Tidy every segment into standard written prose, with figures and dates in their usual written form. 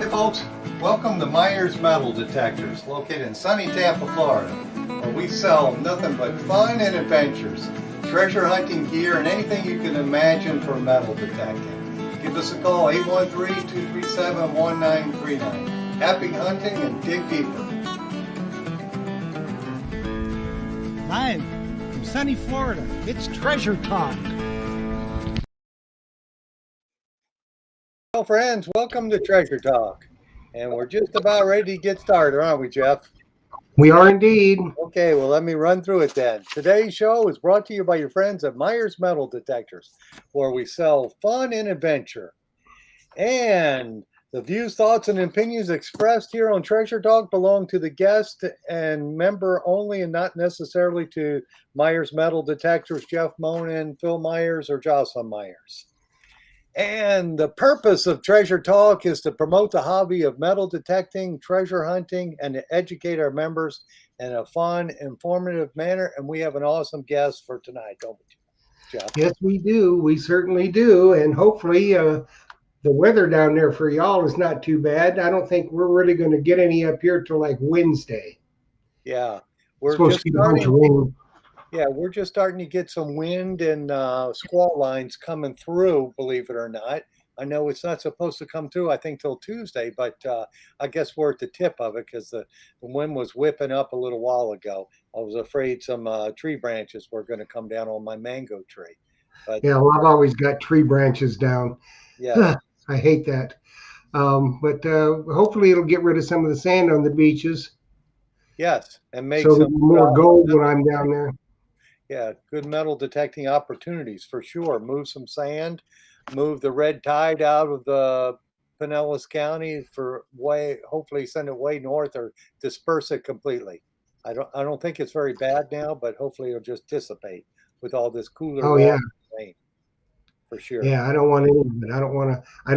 Hey folks, welcome to Myers Metal Detectors, located in sunny Tampa, Florida, where we sell nothing but fun and adventures, treasure hunting gear, and anything you can imagine for metal detecting. Give us a call, 813-237-1939. Happy hunting and dig deeper. Live from sunny Florida, it's Treasure Talk. Well, friends, welcome to Treasure Talk. And we're just about ready to get started, aren't we, Jeff? We are indeed. Okay, well, let me run through it then. Today's show is brought to you by your friends at Myers Metal Detectors, where we sell fun and adventure. And the views, thoughts, and opinions expressed here on Treasure Talk belong to the guest and member only, and not necessarily to Myers Metal Detectors, Jeff Monin, Phil Myers, or Jocelyn Myers. And the purpose of Treasure Talk is to promote the hobby of metal detecting, treasure hunting, and to educate our members in a fun, informative manner. And we have an awesome guest for tonight, don't we, Jeff? Yes, we do. We certainly do. And hopefully the weather down there for y'all is not too bad. I don't think we're really going to get any up here till like Wednesday. Yeah. We're supposed to get a bunch of rain. Yeah, we're just starting to get some wind and squall lines coming through, believe it or not. I know it's not supposed to come through, I think, till Tuesday, but I guess we're at the tip of it because the wind was whipping up a little while ago. I was afraid some tree branches were going to come down on my mango tree. But yeah, well, I've always got tree branches down. Yeah, I hate that. But hopefully it'll get rid of some of the sand on the beaches. Yes, and make so some more gold when I'm down there. Yeah, good metal detecting opportunities for sure. Move some sand, move the red tide out of the Pinellas County hopefully send it way north or disperse it completely. I don't think it's very bad now, but hopefully it'll just dissipate with all this cooler water rain. For sure. Yeah, I don't want any of it. I don't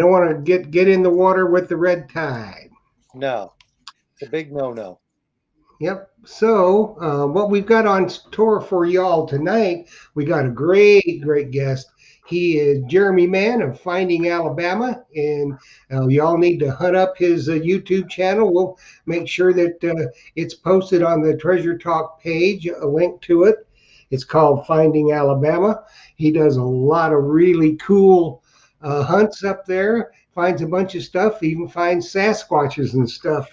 want to get in the water with the red tide. No. It's a big no-no. Yep. So what we've got on tour for y'all tonight, we got a great guest. He is Jeremi Mann of Finding Alabama, and y'all need to hunt up his YouTube channel. We'll make sure that it's posted on the Treasure Talk page, a link to it. It's called Finding Alabama. He does a lot of really cool hunts up there, finds a bunch of stuff, even finds Sasquatches and stuff.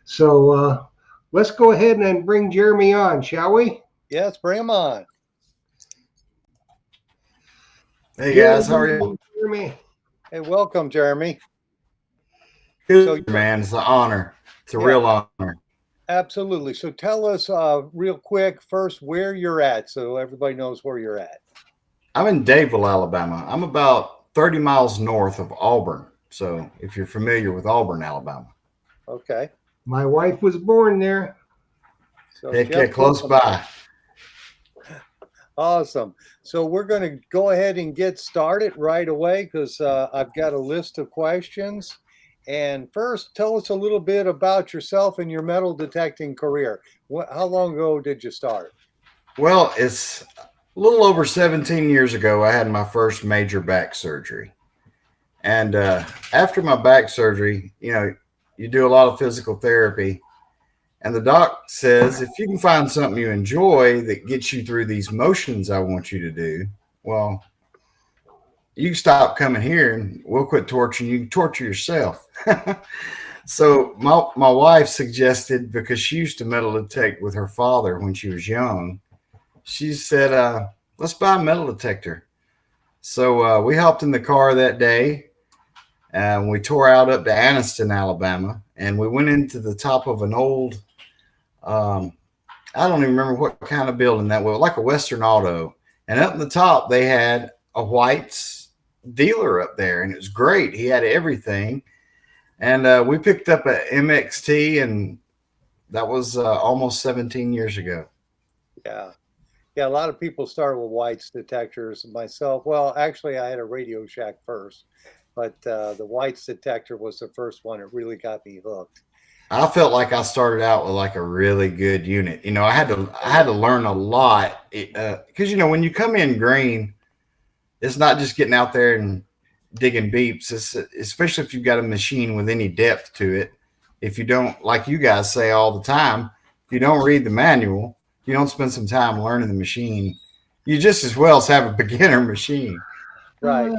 So let's go ahead and bring Jeremi on, shall we? Yes, bring him on. Hey guys, how are you? Jeremi. Hey, welcome, Jeremi. Good, man. It's an honor. It's a real honor. Absolutely. So tell us real quick first where you're at so everybody knows where you're at. I'm in Dadeville, Alabama. I'm about 30 miles north of Auburn. So if you're familiar with Auburn, Alabama. Okay. My wife was born there. So yeah, close by. Awesome. So we're going to go ahead and get started right away because I've got a list of questions. And first, tell us a little bit about yourself and your metal detecting career. How long ago did you start? Well, it's a little over 17 years ago, I had my first major back surgery. And after my back surgery, you do a lot of physical therapy. And the doc says, if you can find something you enjoy that gets you through these motions I want you to do, well, you can stop coming here and we'll quit torturing you. You can torture yourself. So my wife suggested, because she used to metal detect with her father when she was young, she said, let's buy a metal detector. So we hopped in the car that day and we tore out up to Anniston, Alabama, and we went into the top of an old, I don't even remember what kind of building that was, like a Western Auto. And up in the top, they had a White's dealer up there, and it was great. He had everything. And we picked up an MXT, and that was almost 17 years ago. Yeah. Yeah, a lot of people started with White's detectors. Myself, well, actually, I had a Radio Shack first, but the White's detector was the first one that really got me hooked. I felt like I started out with like a really good unit. I had to learn a lot because when you come in green, it's not just getting out there and digging beeps, especially if you've got a machine with any depth to it. If you don't, like you guys say all the time, if you don't read the manual, you don't spend some time learning the machine, you just as well as have a beginner machine. Right.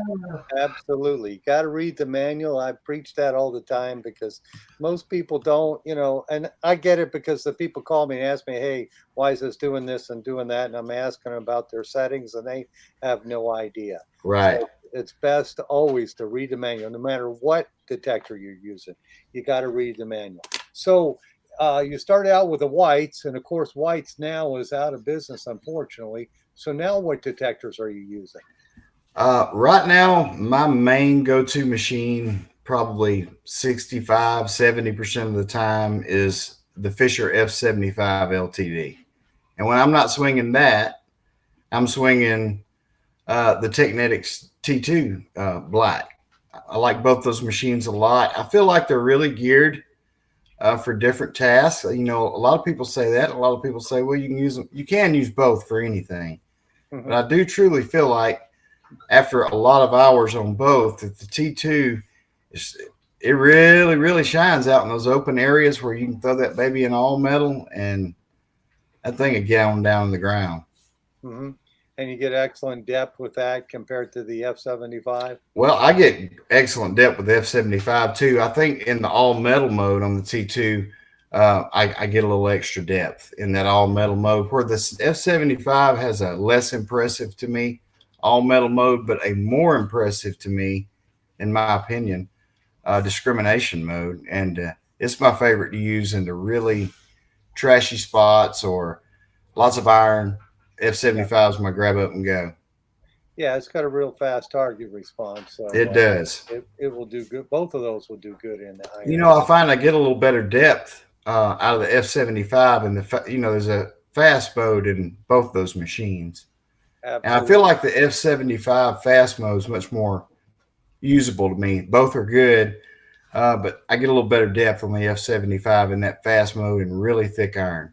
Absolutely. You got to read the manual. I preach that all the time because most people don't, and I get it because the people call me and ask me, hey, why is this doing this and doing that? And I'm asking them about their settings and they have no idea. Right. So it's best always to read the manual, no matter what detector you're using. You got to read the manual. So you started out with the whites, and of course, whites now is out of business, unfortunately. So now what detectors are you using? Right now, my main go-to machine, probably 65, 70% of the time, is the Fisher F75 LTD. And when I'm not swinging that, I'm swinging the Technetics T2 Black. I like both those machines a lot. I feel like they're really geared for different tasks. A lot of people say that. A lot of people say, well, you can use both for anything. Mm-hmm. But I do truly feel like after a lot of hours on both, that the T2 it really, really shines out in those open areas where you can throw that baby in all metal and that thing will get on down the ground. Mm-hmm. And you get excellent depth with that compared to the F75? Well, I get excellent depth with the F75 too. I think in the all metal mode on the T2, I get a little extra depth in that all metal mode, where the F75 has a less impressive to me all metal mode, but a more impressive to me, in my opinion, discrimination mode. And it's my favorite to use in the really trashy spots or lots of iron. F75 is my grab up and go. Yeah, it's got a real fast target response. So it does. It will do good. Both of those will do good in the iron. I find I get a little better depth out of the F75, and there's a fast mode in both those machines. Absolutely. And I feel like the F75 fast mode is much more usable to me. Both are good, but I get a little better depth on the F75 in that fast mode and really thick iron.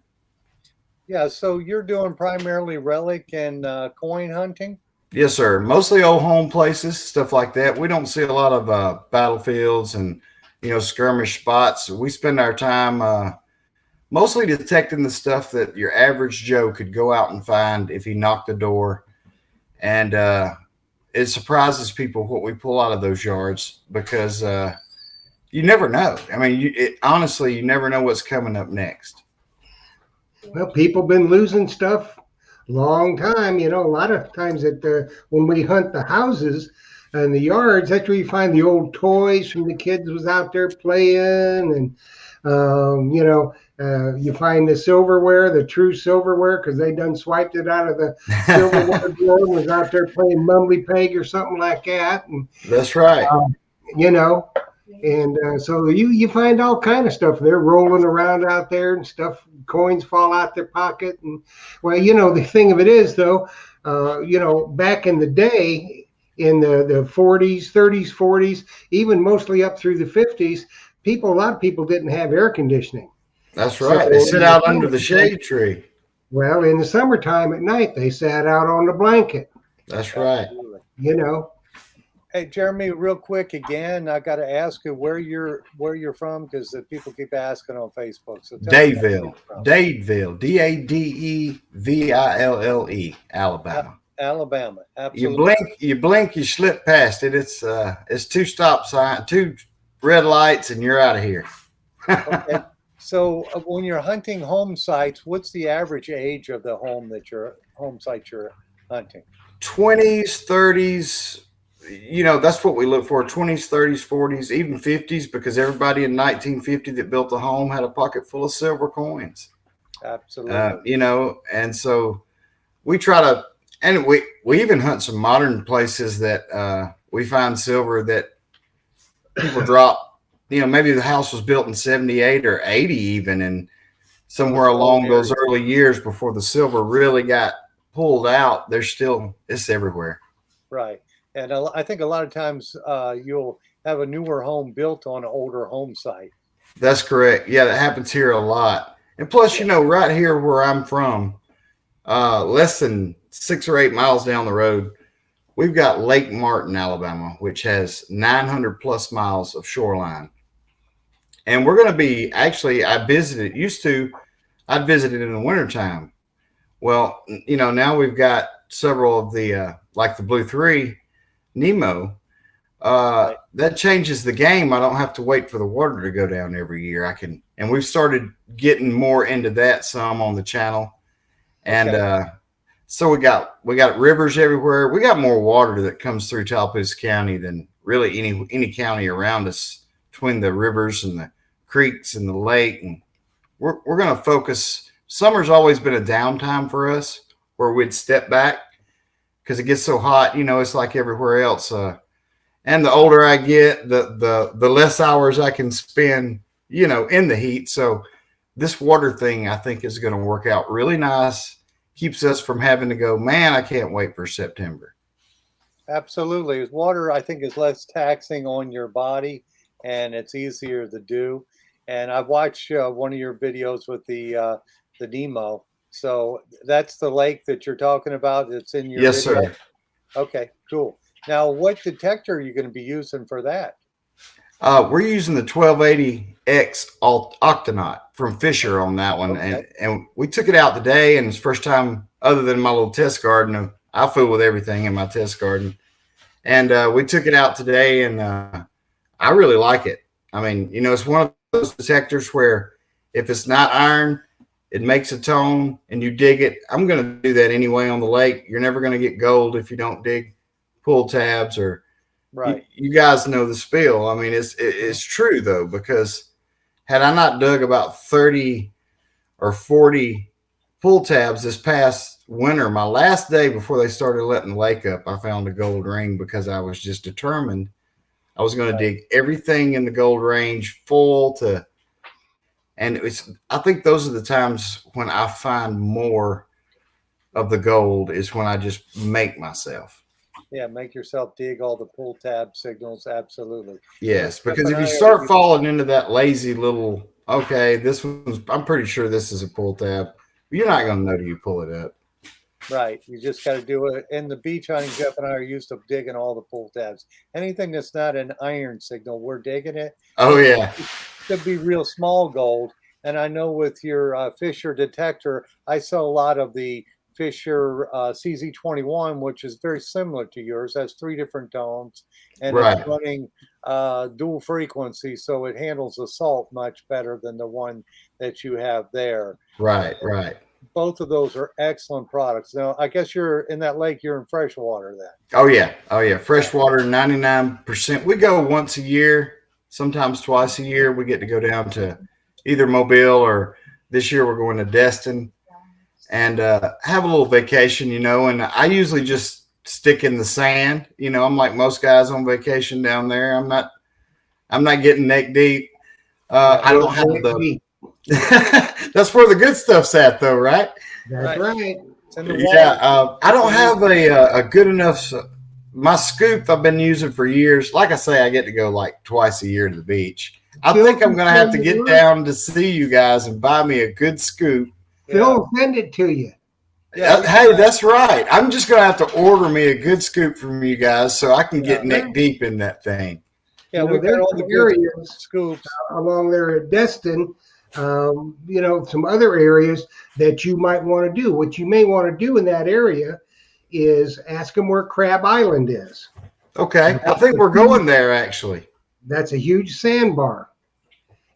Yeah, so you're doing primarily relic and coin hunting? Yes, sir. Mostly old home places, stuff like that. We don't see a lot of battlefields and, skirmish spots. We spend our time mostly detecting the stuff that your average Joe could go out and find if he knocked the door. And it surprises people what we pull out of those yards because you never know. I mean, honestly, you never know what's coming up next. Well, people been losing stuff a long time. A lot of times when we hunt the houses and the yards, that's where you find the old toys from the kids was out there playing, and you find the silverware, the true silverware, because they done swiped it out of the silverware drawer and was out there playing mumbly peg or something like that. And that's right. And so you find all kind of stuff. They're rolling around out there and stuff. Coins fall out their pocket. And well, the thing of it is, though, back in the day, in the 40s, 30s, 40s, even mostly up through the 50s, a lot of people didn't have air conditioning. That's right. So they sit out under the shade tree. Well, in the summertime at night, they sat out on the blanket. That's right. Hey, Jeremy, real quick again, I got to ask you where you're from, because the people keep asking on Facebook. So Dadeville, Dadeville, Alabama. Alabama, absolutely. You blink, you slip past it. It's 2 stop sign, 2 red lights, and you're out of here. Okay. So when you're hunting home sites, what's the average age of the home site you're hunting? 20s, 30s. That's what we look for. 20s, 30s, 40s, even 50s, because everybody in 1950 that built a home had a pocket full of silver coins. Absolutely. And so we try to, and we even hunt some modern places that we find silver that people drop. Maybe the house was built in 78 or 80 even, and somewhere along those early years before the silver really got pulled out, it's everywhere. Right. And I think a lot of times you'll have a newer home built on an older home site. That's correct. Yeah, that happens here a lot. And plus, right here where I'm from, less than 6 or 8 miles down the road, we've got Lake Martin, Alabama, which has 900 plus miles of shoreline. And we're going to be, actually, I'd visited in the wintertime. Well, you know, now we've got several of the, like the Blue 3 Nemo. That changes the game. I don't have to wait for the water to go down every year. And we've started getting more into that some on the channel. And so we got rivers everywhere. We got more water that comes through Tallapoosa County than really any county around us, between the rivers and the creeks and the lake. And we're going to focus. Summer's always been a downtime for us, where we'd step back because it gets so hot. You know, it's like everywhere else. And the older I get, the less hours I can spend, you know, in the heat. So this water thing, I think, is going to work out really nice. Keeps us from having to go, man, I can't wait for September. Absolutely. Water, I think, is less taxing on your body, and it's easier to do. And I've watched one of your videos with the Nemo. So that's the lake that you're talking about. It's in your Yes, video? sir. Okay, cool. Now, what detector are you going to be using for that? We're using the 1280X Octonaut from Fisher on that one. Okay. And we took it out today, and it's the first time, other than my little test garden, I fool with everything in my test garden. And we took it out today, and I really like it. I mean, you know, it's one of those detectors where if it's not iron, it makes a tone and you dig it. I'm going to do that anyway on the lake. You're never going to get gold if you don't dig pull tabs, or right. You guys know the spiel. I mean, it's true though, because had I not dug about 30 or 40 pull tabs this past winter, my last day before they started letting the lake up, I found a gold ring, because I was just determined I was going to dig everything in the gold range full to. And I think those are the times when I find more of the gold, is when I just make myself. Yeah, make yourself dig all the pull tab signals. Absolutely. Yes, because if you start falling into that lazy little, okay, this one's, I'm pretty sure this is a pull tab, you're not going to know till you pull it up. Right. You just got to do it. In the beach hunting, Jeff and I are used to digging all the pull tabs. Anything that's not an iron signal, we're digging it. Oh, yeah. It could be real small gold. And I know with your Fisher detector, I saw a lot of the Fisher CZ21, which is very similar to yours. Has 3 different tones, and it's running dual frequency, so it handles the salt much better than the one that you have there. Right. Both of those are excellent products. Now, I guess you're in that lake, you're in freshwater then. Oh, yeah. Freshwater, 99%. We go once a year, sometimes twice a year. We get to go down to either Mobile, or this year we're going to Destin, and have a little vacation, you know. And I usually just stick in the sand. You know, I'm like most guys on vacation down there. I'm not getting neck deep. I don't have the. That's where the good stuff's at, though, right? That's right. Yeah, I don't have a good enough. My scoop I've been using for years. Like I say, I get to go like twice a year to the beach. I think I'm going to have to get down to see you guys and buy me a good scoop. Phil will send it to you. Yeah, hey, that's right. I'm just going to have to order me a good scoop from you guys so I can get neck deep in that thing. Yeah, we've got all the areas, scoops along there at Destin. You know, some other areas that you might want to do. What you may want to do in that area is ask them where Crab Island is. Okay, I think we're going there actually. That's a huge sandbar,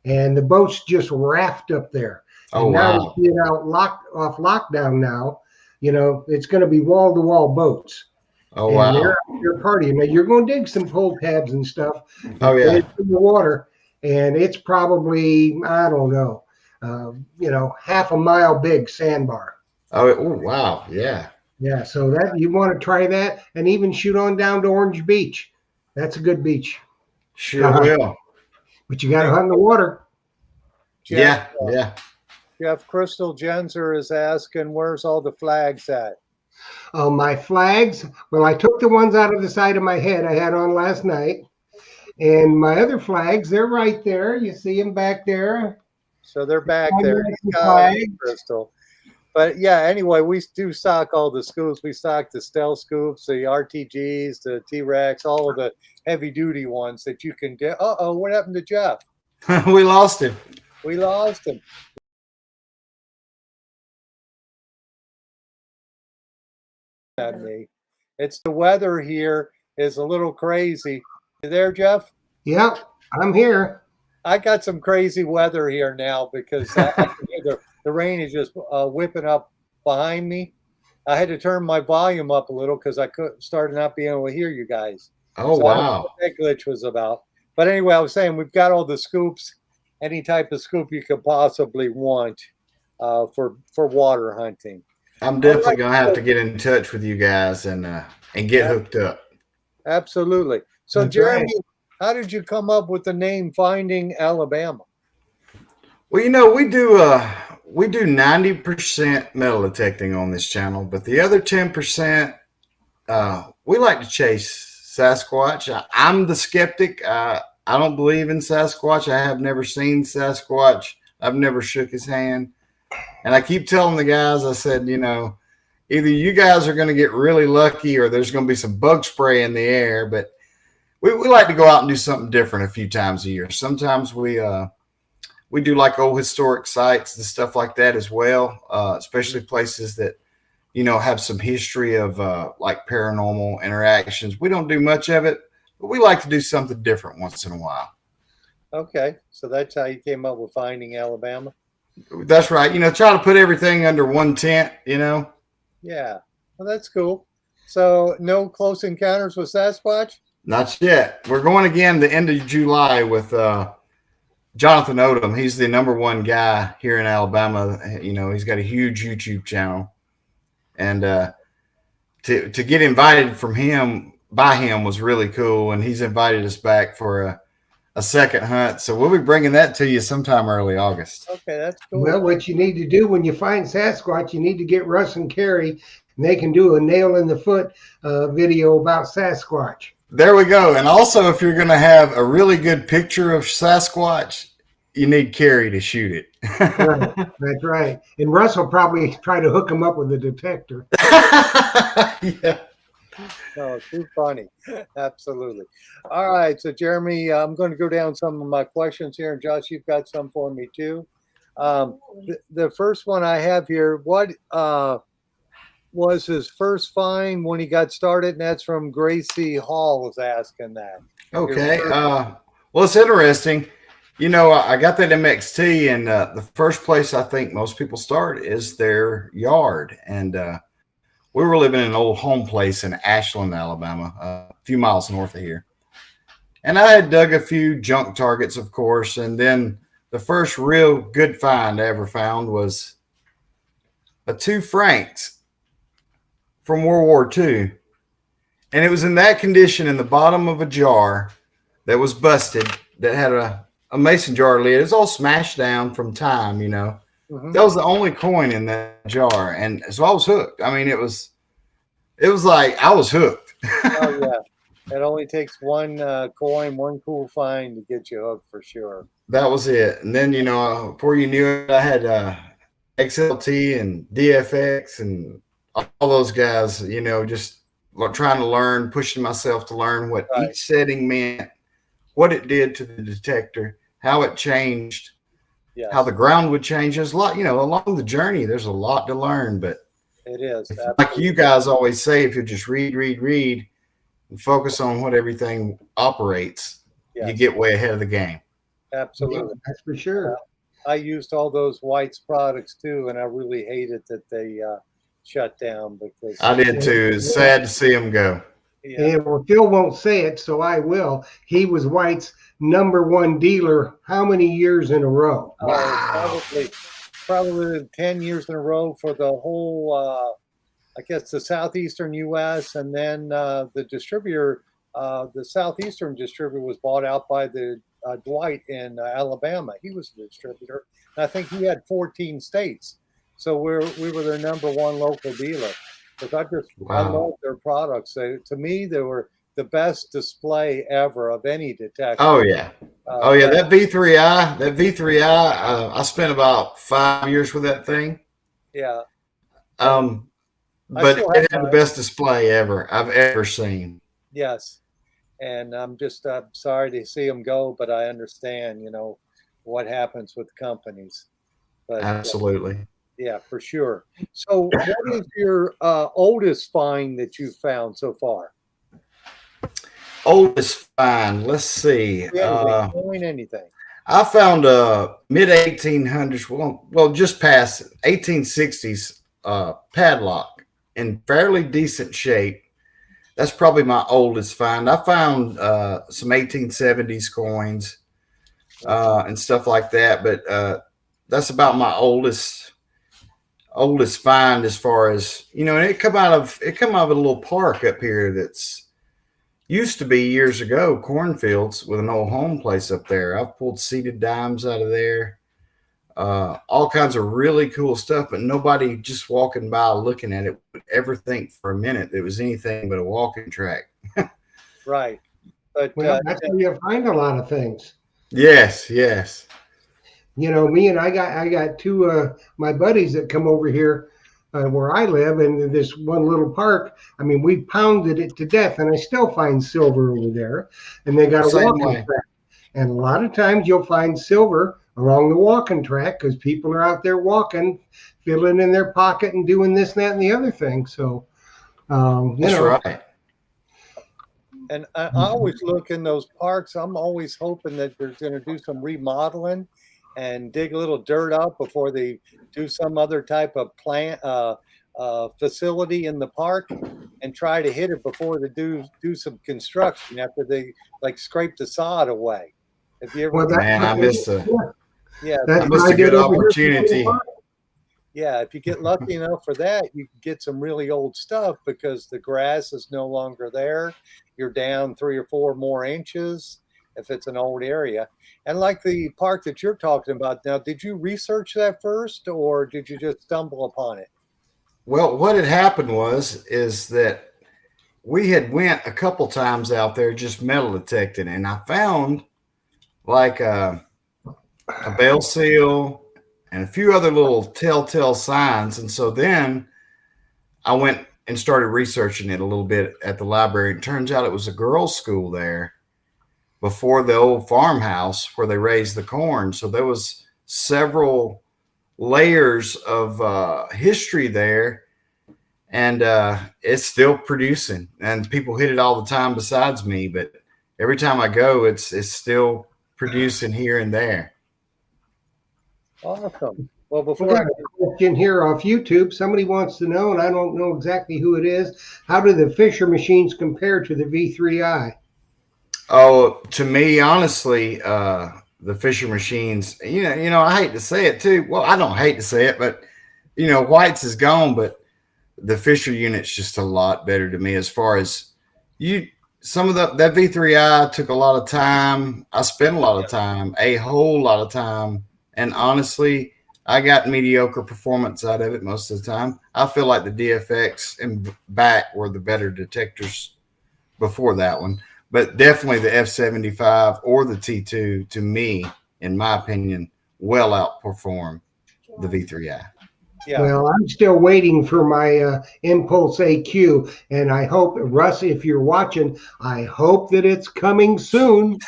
and the boats just raft up there. Oh, and now wow. being out off lockdown now, you know, it's going to be wall-to-wall boats. Oh, and wow. They're partying. Now, you're going to dig some pull tabs and stuff. Oh, yeah. In the water, and it's probably, I don't know, you know, half a mile big sandbar. Oh, wow. Yeah. Yeah, so that you want to try that, and even shoot on down to Orange Beach. That's a good beach. Sure will. But you got to hunt in the water. Jeff, Yeah. Jeff Crystal Jenser is asking, where's all the flags at? Oh, my flags. Well, I took the ones out of the side of my head I had on last night. And my other flags, they're right there. You see them back there. So they're back there. Flags. Crystal. But yeah, anyway, we do stock all the scoops. We stock the stealth scoops, the RTGs, the T-Rex, all of the heavy duty ones that you can get. Uh-oh, what happened to Jeff? We lost him. We lost him. At me. It's the weather here is a little crazy. You there, Jeff? Yep, I'm here. I got some crazy weather here now because I can hear the rain is just whipping up behind me. I had to turn my volume up a little because I started not being able to hear you guys. Oh, So I don't know wow. what that glitch was about. But anyway, I was saying we've got all the scoops, any type of scoop you could possibly want for water hunting. I'm definitely going to have to get in touch with you guys and get hooked up. Absolutely. So, That's Jeremy, right. how did you come up with the name Finding Alabama? Well, we do 90% metal detecting on this channel, but the other 10%, we like to chase Sasquatch. I'm the skeptic. I don't believe in Sasquatch. I have never seen Sasquatch. I've never shook his hand. And I keep telling the guys, I said, either you guys are going to get really lucky or there's going to be some bug spray in the air. But we like to go out and do something different a few times a year. Sometimes we do like old historic sites and stuff like that as well, especially places that, have some history of like paranormal interactions. We don't do much of it, but we like to do something different once in a while. Okay, so that's how you came up with Finding Alabama? That's right. Try to put everything under one tent, Yeah, well, that's cool. So no close encounters with Sasquatch? Not yet. We're going again the end of July with Jonathan Odom. He's the #1 guy here in Alabama. He's got a huge YouTube channel. And to get invited by him was really cool. And he's invited us back for a second hunt. So we'll be bringing that to you sometime early August. Okay, that's cool. Well, what you need to do when you find Sasquatch, you need to get Russ and Carrie, and they can do a nail in the foot video about Sasquatch. There we go. And also, if you're going to have a really good picture of Sasquatch, you need Carrie to shoot it. Right, that's right. And Russ will probably try to hook him up with a detector. Yeah. Oh, too funny. Absolutely. All right. So, Jeremy, I'm going to go down some of my questions here. And Josh, you've got some for me too. The first one I have here, what was his first find when he got started? And that's from Gracie Hall was asking that. Okay. Well, it's interesting. I got that MXT, and the first place I think most people start is their yard. And we were living in an old home place in Ashland, Alabama, a few miles north of here. And I had dug a few junk targets, of course. And then the first real good find I ever found was a 2 Franks from World War II. And it was in that condition in the bottom of a jar that was busted, that had a mason jar lid. It was all smashed down from time, Mm-hmm. That was the only coin in that jar. And so I was hooked. I mean, it was like I was hooked. Oh, yeah. It only takes one coin, one cool find to get you hooked for sure. That was it. And then, before you knew it, I had XLT and DFX and all those guys, just trying to learn, pushing myself to learn what each setting meant, what it did to the detector, how it changed, how the ground would change. There's a lot, along the journey, there's a lot to learn. But it is. Like you guys always say, if you just read, and focus on what everything operates, you get way ahead of the game. Absolutely. Yeah, that's for sure. I used all those White's products too, and I really hated that they shut down because I did too. It's sad to see them go. Yeah, well, Phil won't say it, so I will. He was White's #1 dealer how many years in a row? Wow. Probably 10 years in a row for the whole, I guess, the southeastern U.S. And then the distributor, the southeastern distributor was bought out by the Dwight in Alabama. He was the distributor. And I think he had 14 states. So we were their #1 local dealer. Because I love their products. To me, they were the best display ever of any detector. Oh yeah, that V3i, I spent about 5 years with that thing. Yeah, But still have it had the mine. best display I've ever seen. Yes. And I'm just sorry to see them go, but I understand, what happens with companies. But Absolutely. yeah, for sure. So, what is your oldest find that you've found so far? Oldest find. Let's see. Anything, coin, anything. I found a mid 1800s, well, just past 1860s padlock in fairly decent shape. That's probably my oldest find. I found some 1870s coins and stuff like that, but that's about my oldest find as far as and it come out of a little park up here that's used to be years ago cornfields with an old home place up there. I've pulled seeded dimes out of there, all kinds of really cool stuff, but nobody just walking by looking at it would ever think for a minute it was anything but a walking track. Right. But Well, that's where you find a lot of things. Yes. Me and I got two my buddies that come over here where I live in this one little park. I mean, we pounded it to death, and I still find silver over there. And they got a Same walking way. track. And a lot of times you'll find silver along the walking track because people are out there walking, fiddling in their pocket and doing this, that, and the other thing. So, That's right. And I always look in those parks. I'm always hoping that they're going to do some remodeling and dig a little dirt up before they do some other type of plant facility in the park, and try to hit it before they do some construction after they scrape the sod away. Have you ever? Well, Man, I missed Yeah, that's I what missed I a good did over here. opportunity. yeah. If you get lucky enough for that, you can get some really old stuff because the grass is no longer there. You're down 3 or 4 more inches if it's an old area. And like the park that you're talking about now, did you research that first, or did you just stumble upon it? Well, what had happened is that we had went a couple times out there just metal detecting, and I found like a bell seal and a few other little telltale signs. And so then I went and started researching it a little bit at the library. It turns out it was a girls' school there before the old farmhouse where they raised the corn. So there was several layers of history there, and it's still producing, and people hit it all the time besides me, but every time I go it's still producing here and there. Awesome. Well, We before got a question here off YouTube. Somebody wants to know, and I don't know exactly who it is. How do the Fisher machines compare to the V3i? Oh, to me, honestly, the Fisher machines, I hate to say it too. Well, I don't hate to say it, but White's is gone, but the Fisher unit's just a lot better to me as far as some of that V3i took a lot of time. I spent a lot of time, a whole lot of time. And honestly, I got mediocre performance out of it most of the time. I feel like the DFX and back were the better detectors before that one. But definitely the F75 or the T2, to me, in my opinion, well outperform the V3i. yeah, Well, I'm still waiting for my Impulse AQ, and I hope, Russ, if you're watching, I hope that it's coming soon.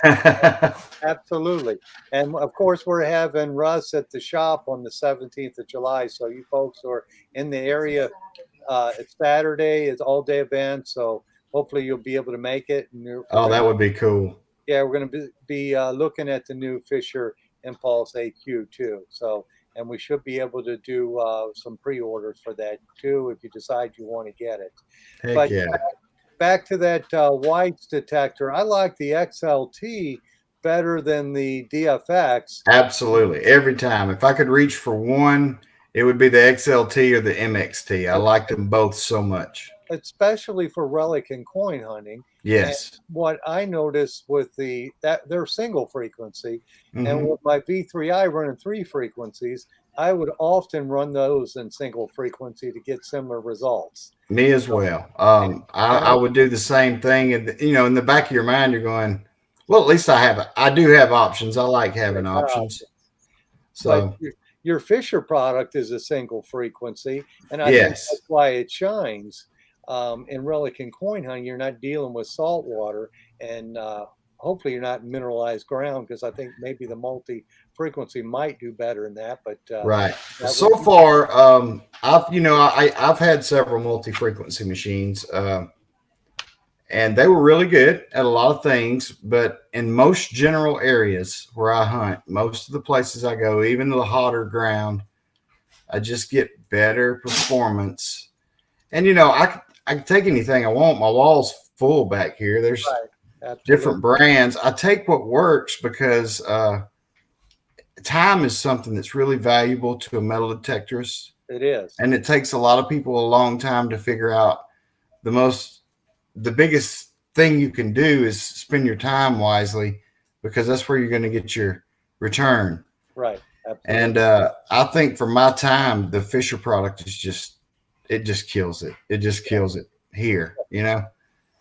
absolutely. And of course, we're having Russ at the shop on the 17th of July. So you folks who are in the area, it's Saturday, it's all day event. So hopefully you'll be able to make it. And Oh, that would be cool. yeah, we're going to be looking at the new Fisher Impulse AQ too. So, and we should be able to do some pre-orders for that too if you decide you want to get it. Heck But yeah. back to that White's detector, I like the XLT better than the DFX. Absolutely. Every time. If I could reach for one, it would be the XLT or the MXT. I liked them both so much. Especially for relic and coin hunting. Yes. And what I noticed with that they're single frequency, and Mhm. with my V3i running 3 frequencies, I would often run those in single frequency to get similar results. Me as well. I would do the same thing. And, in the back of your mind, you're going, well, at least I do have options. I like having options. So But your Fisher product is a single frequency, and I think Yes. that's why it shines. In relic and coin hunting, you're not dealing with salt water, and hopefully you're not in mineralized ground, because I think maybe the multi-frequency might do better than that. But Right. that would So be far, I've had several multi-frequency machines, and they were really good at a lot of things. But in most general areas where I hunt, most of the places I go, even the hotter ground, I just get better performance. And I can take anything I want. My wall's full back here. There's right. Absolutely. different brands. I take what works because time is something that's really valuable to a metal detectorist. It is. And it takes a lot of people a long time to figure out the biggest thing you can do is spend your time wisely, because that's where you're going to get your return. Right. Absolutely. And I think for my time, the Fisher product is it just kills it. It just kills it here,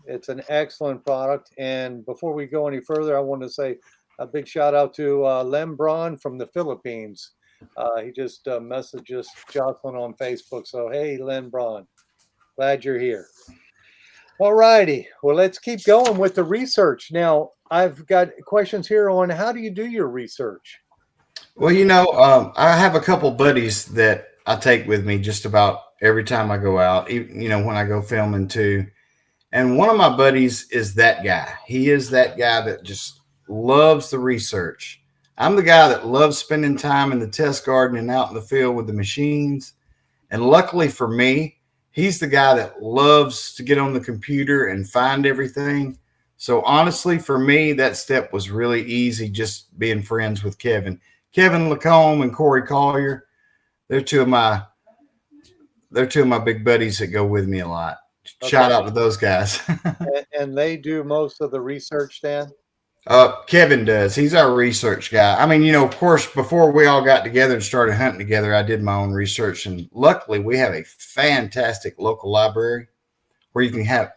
It's an excellent product. And before we go any further, I want to say a big shout out to Lem Braun from the Philippines. He just messages Jocelyn on Facebook. So, hey, Len Braun, glad you're here. All righty. Well, let's keep going with the research. Now, I've got questions here on how do you do your research? Well, I have a couple buddies that I take with me just about every time I go out, when I go filming too. And one of my buddies is that guy. He is that guy that just loves the research. I'm the guy that loves spending time in the test garden and out in the field with the machines. And luckily for me, he's the guy that loves to get on the computer and find everything. So honestly, for me, that step was really easy, just being friends with Kevin Lacombe and Corey Collier. They're two of my big buddies that go with me a lot. Okay. Shout out to those guys. And they do most of the research, Dan? Kevin does. He's our research guy. I mean, of course, before we all got together and started hunting together, I did my own research. And luckily, we have a fantastic local library where you can have,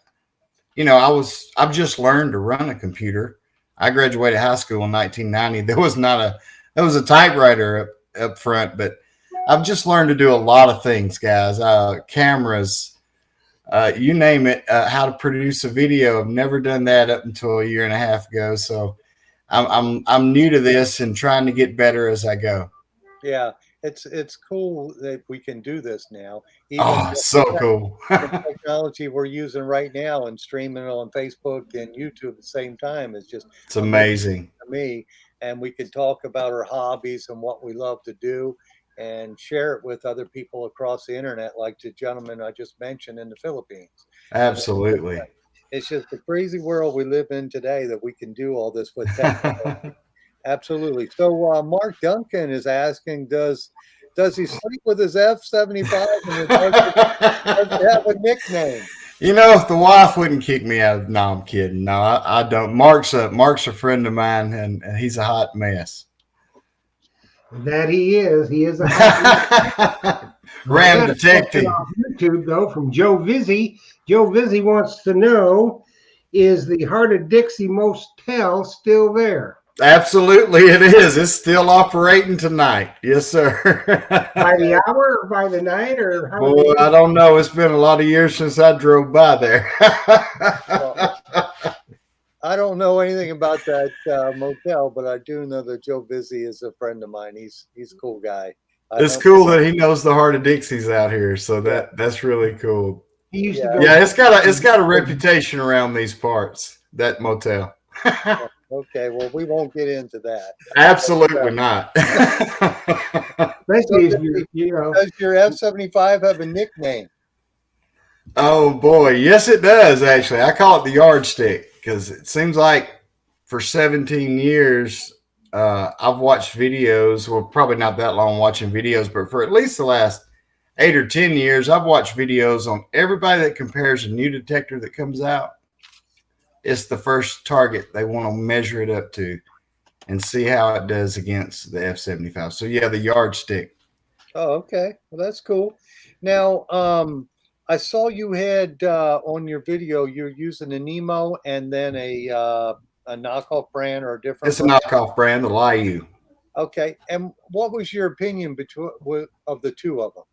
I've just learned to run a computer. I graduated high school in 1990. There was a typewriter up front, but I've just learned to do a lot of things, guys. Cameras, you name it, how to produce a video. I've never done that up until a year and a half ago. So I'm new to this and trying to get better as I go. Yeah, it's cool that we can do this now. Even so cool. the technology we're using right now and streaming it on Facebook and YouTube at the same time is just it's amazing to me. And we can talk about our hobbies and what we love to do and share it with other people across the internet, like the gentleman I just mentioned in the Philippines. Absolutely. It's just the crazy world we live in today that we can do all this with technology. Absolutely. So Mark Duncan is asking, does he sleep with his F-75 and does he have a nickname? If the wife wouldn't kick me out of, no, I'm kidding. No, I don't. Mark's a friend of mine, and he's a hot mess. That he is. He is a hot Ram detective. On YouTube, though, from Joe Vizzi. Joe Vizzi wants to know, is the Heart of Dixie Motel still there? Absolutely, it is. It's still operating tonight. Yes, sir. By the hour or by the night? Or how? Boy, I don't know. It's been a lot of years since I drove by there. Well, I don't know anything about that motel, but I do know that Joe Vizzi is a friend of mine. He's a cool guy. It's cool that he knows the Heart of Dixie's out here. So that's really cool. He used to go. Yeah, it's got a reputation around these parts, that motel. Okay, well, we won't get into that. Absolutely not. Especially if Does your F-75 have a nickname? Oh boy, yes it does actually. I call it the yardstick because it seems like for 17 years I've watched videos. Well, probably not that long watching videos, but for at least the last 8 or 10 years, I've watched videos on everybody that compares a new detector that comes out. It's the first target they want to measure it up to and see how it does against the F-75. So yeah, the yardstick. Oh, okay. Well, that's cool. Now, I saw you had on your video, you're using a Nemo and then a knockoff brand or a different It's a knockoff brand, the Liu. Okay. And what was your opinion of the two of them?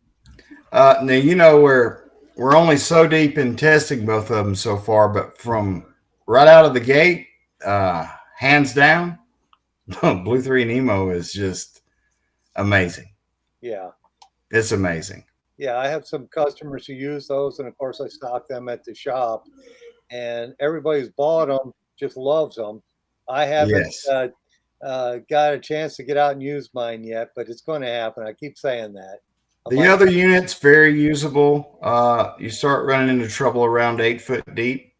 Now we're only so deep in testing both of them so far, but from right out of the gate, hands down, Blue 3 Nemo is just amazing. Yeah. It's amazing. Yeah, I have some customers who use those, and of course, I stock them at the shop. And everybody who's bought them just loves them. I haven't Yes. got a chance to get out and use mine yet, but it's going to happen. I keep saying that. The other unit's very usable. You start running into trouble around 8 foot deep.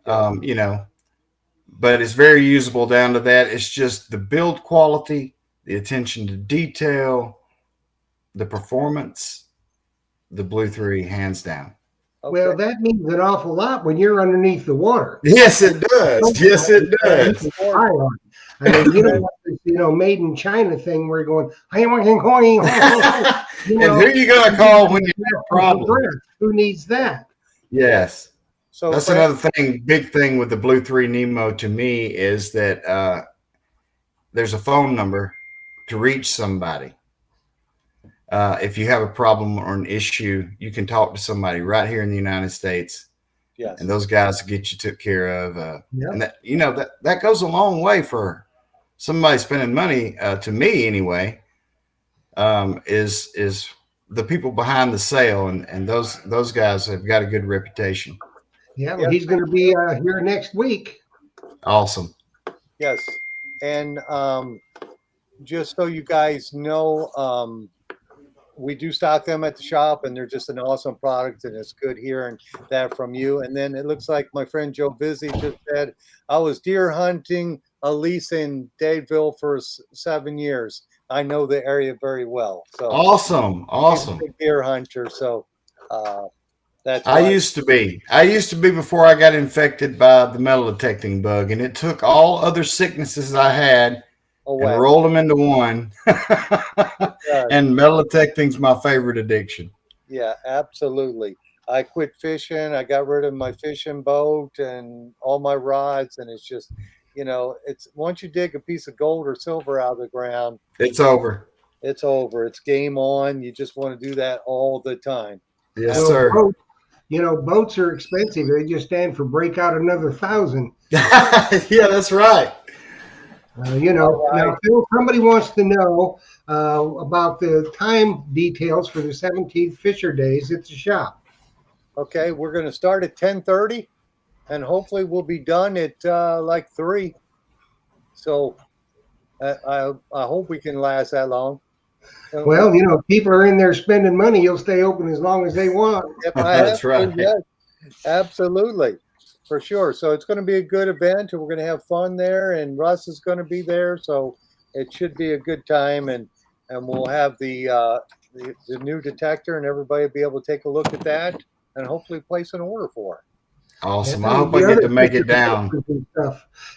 But it's very usable down to that. It's just the build quality, the attention to detail, the performance, the Blue 3, hands down. Okay. Well, that means an awful lot when you're underneath the water. Yes, it does. Yes, it does. I mean, made in China thing where you're going, and who are you going to call when you have a problem? Who needs that? Yes. So that's another thing, big thing with the Blue 3 Nemo to me is that there's a phone number to reach somebody. If you have a problem or an issue, you can talk to somebody right here in the United States. Yes. And those guys will get you took care of. And that goes a long way for somebody spending money, to me anyway, is the people behind the sale. And those guys have got a good reputation. Yeah, well, he's going to be here next week. Awesome. Yes. And just so you guys know, we do stock them at the shop, and they're just an awesome product, and it's good hearing that from you. And then it looks like my friend Joe Vizzi just said, I was deer hunting a lease in Dadeville for 7 years. I know the area very well. So awesome. He's a big deer hunter. So that's I used to be before I got infected by the metal detecting bug, and it took all other sicknesses I had and rolled them into one. And metal detecting's my favorite addiction. Yeah, absolutely. I quit fishing. I got rid of my fishing boat and all my rods, and it's just, it's once you dig a piece of gold or silver out of the ground, it's over. It's over. It's game on. You just want to do that all the time. Yes, sir. Boats are expensive. They just stand for break out another 1,000. Yeah, that's right. Now, if somebody wants to know about the time details for the 17th Fisher Days, it's a shop. Okay, we're going to start at 10:30, and hopefully we'll be done at like 3. So I hope we can last that long. Well, if people are in there spending money, you'll stay open as long as they want. That's right. Yes, absolutely. For sure. So it's going to be a good event, and we're going to have fun there, and Russ is going to be there. So it should be a good time, and we'll have the new detector, and everybody will be able to take a look at that and hopefully place an order for it. Awesome. I hope I get to make it down.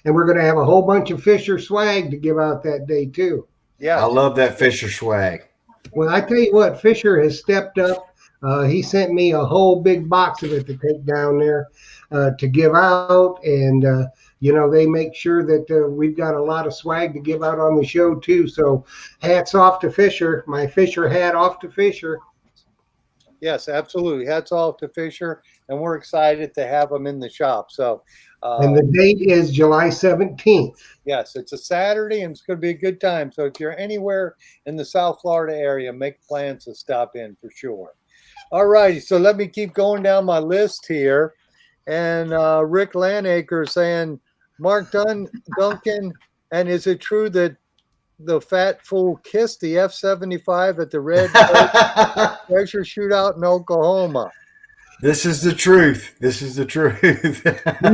And we're going to have a whole bunch of Fisher swag to give out that day too. Yeah. I love that Fisher swag. Well, I tell you what, Fisher has stepped up. He sent me a whole big box of it to take down there to give out. And, they make sure that we've got a lot of swag to give out on the show, too. So hats off to Fisher. My Fisher hat off to Fisher. Yes, absolutely. Hats off to Fisher. And we're excited to have them in the shop. So, and the date is July 17th. Yes, it's a Saturday, and it's going to be a good time. So if you're anywhere in the South Florida area, make plans to stop in for sure. All righty, so let me keep going down my list here. And Rick Lanacre saying, Mark Duncan, and is it true that the fat fool kissed the F-75 at the Red Treasure Shootout in Oklahoma? This is the truth. This is the truth. He's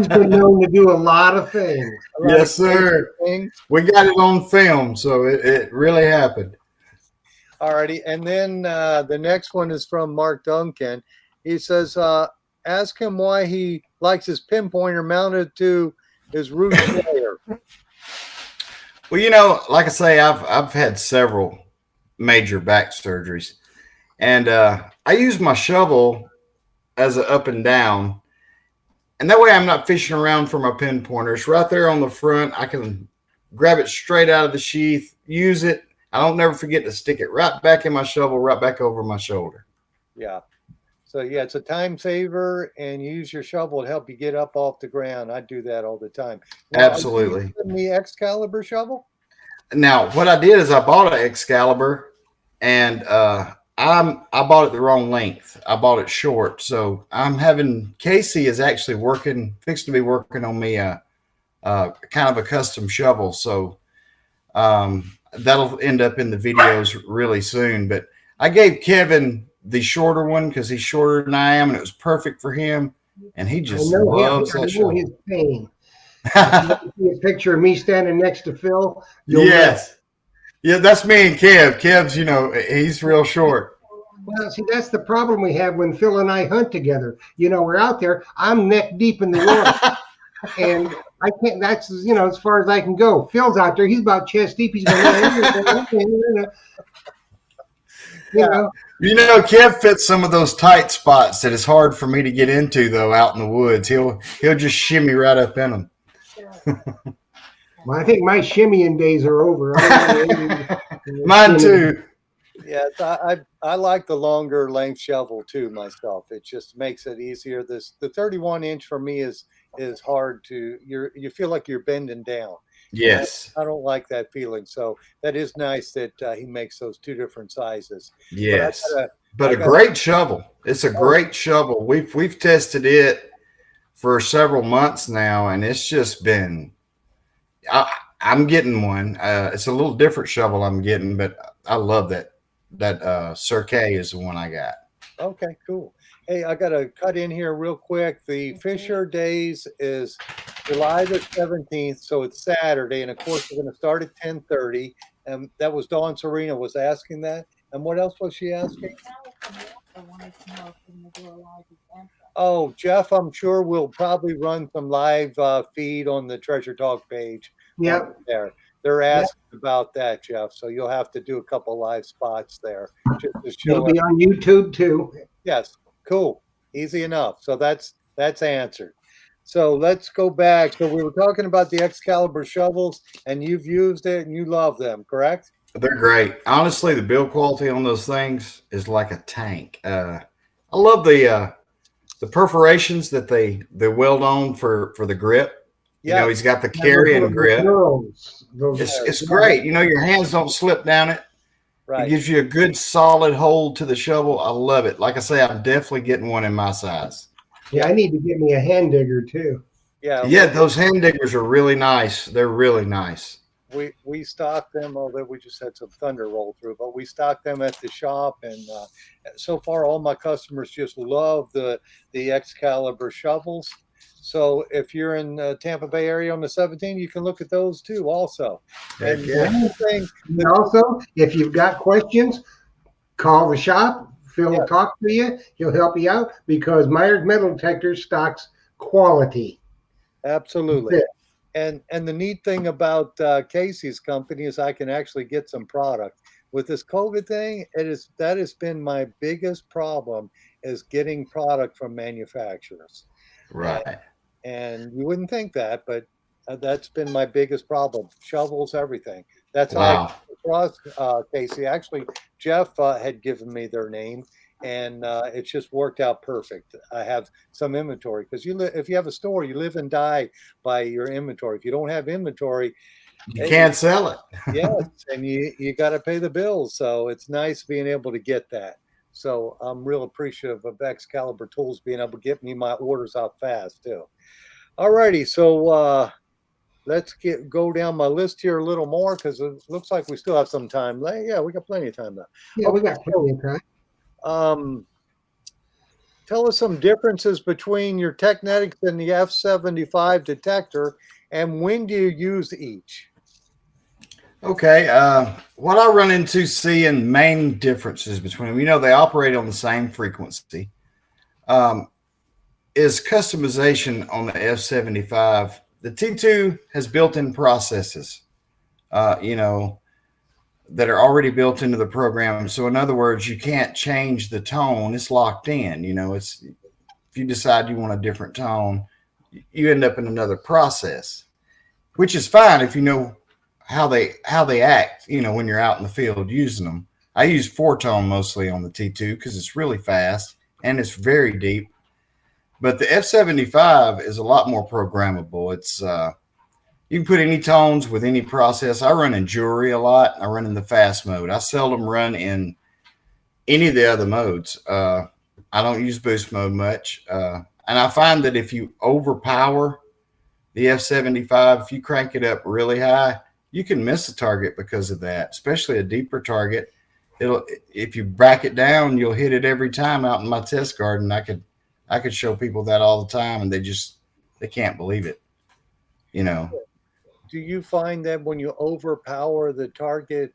been known to do a lot of things. Yes, sir. We got it on film, so it really happened. All righty. And then the next one is from Mark Duncan. He says, ask him why he likes his pinpointer mounted to his roof layer. Well, like I say, I've had several major back surgeries. And I use my shovel as an up and down. And that way I'm not fishing around for my pinpointer. It's right there on the front. I can grab it straight out of the sheath, use it, I don't never forget to stick it right back in my shovel, right back over my shoulder. Yeah. So yeah, it's a time saver, and you use your shovel to help you get up off the ground. I do that all the time. Now, are you Absolutely. using the Excalibur shovel? Now, what I did is I bought an Excalibur, and I bought it the wrong length. I bought it short, so I'm having Casey is actually fixing to be working on me kind of a custom shovel. So that'll end up in the videos really soon. But I gave Kevin the shorter one because he's shorter than I am, and it was perfect for him. And he just loves that shovel. His pain. If you see a picture of me standing next to Phil. Yes. Yeah, that's me and Kev. Kev's, he's real short. Well, see, that's the problem we have when Phil and I hunt together. We're out there. I'm neck deep in the water. And I can't, that's, as far as I can go. Phil's out there. He's about chest deep. He's going Kev fits some of those tight spots that it's hard for me to get into, though, out in the woods. He'll just shimmy right up in them. Well, I think my shimmying days are over. Mine too. Yeah, I like the longer length shovel too myself. It just makes it easier. The 31-inch for me is hard to. You feel like you're bending down. Yes, I don't like that feeling. So that is nice that he makes those two different sizes. Yes, but a great shovel. It's a great shovel. We've tested it for several months now, and it's just been. I'm getting one. It's a little different shovel I'm getting, but I love that. That Cirque is the one I got. Okay, cool. Hey, I got to cut in here real quick. The Fisher Days is July the 17th, so it's Saturday, and of course we're going to start at 10:30. And that was Dawn Serena was asking that. And what else was she asking? Oh, Jeff, I'm sure we'll probably run some live feed on the Treasure Talk page. Yeah. There. They're asking about that, Jeff. So you'll have to do a couple live spots there. Just to show It'll be on YouTube too. Yes. Cool. Easy enough. So that's answered. So let's go back. So we were talking about the Excalibur shovels, and you've used it and you love them, correct? They're great. Honestly, the build quality on those things is like a tank. I love the perforations that they weld on for the grip. Yeah, he's got the carry and grip. It's great. Your hands don't slip down it. Right. It gives you a good solid hold to the shovel. I love it. Like I say, I'm definitely getting one in my size. Yeah, I need to get me a hand digger too. Yeah, those hand diggers are really nice. They're really nice. We stock them, although we just had some thunder roll through, but we stock them at the shop, and so far all my customers just love the Excalibur shovels. So if you're in the Tampa Bay area on the 17th, you can look at those too also. And also, if you've got questions, call the shop. Phil will talk to you. He'll help you out because Myers Metal Detectors stocks quality. Absolutely. And the neat thing about Casey's company is I can actually get some product. With this COVID thing, that has been my biggest problem is getting product from manufacturers. Right. And you wouldn't think that, but that's been my biggest problem. Shovels, everything. That's how wow. I cross Casey. Actually, Jeff had given me their name, and it's just worked out perfect. I have some inventory because if you have a store, you live and die by your inventory. If you don't have inventory, you can't sell it. Yes, and you got to pay the bills. So it's nice being able to get that. So I'm real appreciative of Excalibur Tools being able to get me my orders out fast too. All righty, so let's go down my list here a little more because it looks like we still have some time. Yeah, we got plenty of time left. Yeah, we got plenty of time. Tell us some differences between your Technetics and the F75 detector, and when do you use each? Okay, what I run into seeing main differences between them, they operate on the same frequency, is customization on the F75. The T2 has built-in processes, that are already built into the program. So in other words, you can't change the tone. It's locked in, if you decide you want a different tone, you end up in another process, which is fine if you know how they act, when you're out in the field using them. I use 4-tone mostly on the T2 because it's really fast and it's very deep. But the F75 is a lot more programmable. It's you can put any tones with any process. I run in jewelry a lot. I run in the fast mode. I seldom run in any of the other modes. I don't use boost mode much. And I find that if you overpower the F75, if you crank it up really high, you can miss a target because of that, especially a deeper target. If you back it down, you'll hit it every time out in my test garden. I could show people that all the time, and they can't believe it. Do you find that when you overpower the target,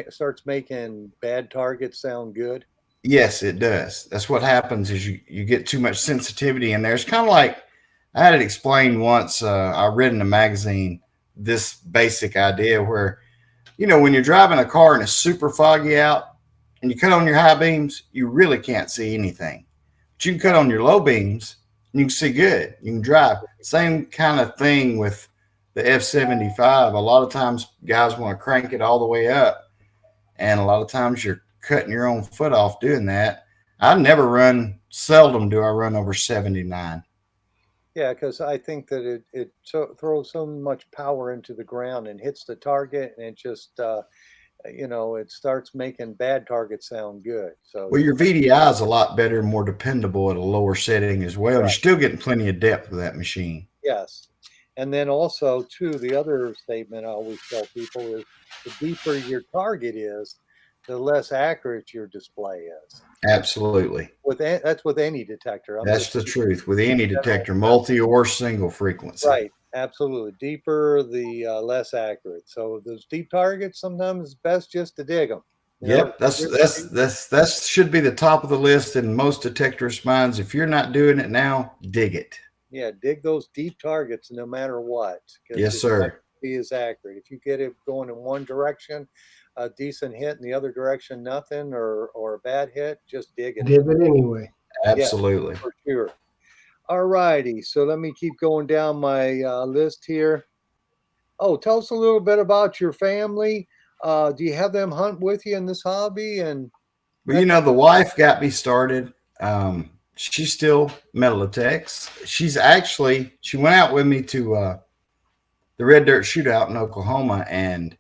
starts making bad targets sound good? Yes, it does. That's what happens is you get too much sensitivity in there. It's kind of like I had it explained once. I read in a magazine this basic idea where, when you're driving a car and it's super foggy out and you cut on your high beams, you really can't see anything. But you can cut on your low beams and you can see good. You can drive. Same kind of thing with the F75. A lot of times guys want to crank it all the way up, and a lot of times you're cutting your own foot off doing that. Seldom do I run over 79. Yeah, because I think that it throws so much power into the ground and hits the target, and it just it starts making bad targets sound good. So Well, your VDI is a lot better and more dependable at a lower setting as well. Right. You're still getting plenty of depth with that machine. Yes. And then also, too, the other statement I always tell people is the deeper your target is, the less accurate your display is. Absolutely. That's with any detector. That's the truth with any detector, multi or single frequency. Right. Absolutely. Deeper, the less accurate. So those deep targets, sometimes it's best just to dig them. Yep, that should be the top of the list in most detectors' minds. If you're not doing it now, dig it. Yeah, dig those deep targets no matter what. Yes, sir. Be as accurate. If you get it going in one direction, a decent hit, in the other direction, nothing, or a bad hit, just dig it. Dig it anyway. Absolutely. Yeah, for sure. All righty. So let me keep going down my list here. Oh, tell us a little bit about your family. Do you have them hunt with you in this hobby? And well, the wife got me started. She still metal detects. She went out with me to the Red Dirt Shootout in Oklahoma, and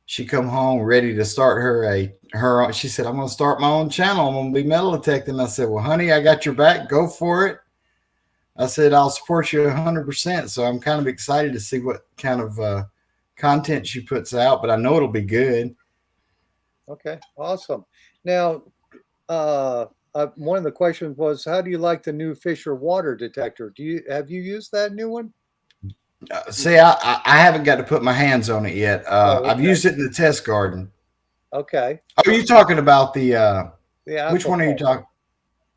she come home ready to start her. She said, "I'm going to start my own channel. I'm going to be metal detecting." I said, "Well, honey, I got your back. Go for it." I said, "I'll support you 100%. So I'm kind of excited to see what kind of content she puts out, but I know it'll be good. Okay, awesome. Now, one of the questions was, how do you like the new Fisher water detector? Have you used that new one? See, I haven't got to put my hands on it yet. Okay. I've used it in the test garden. Okay. Are you talking about the which one are you talking?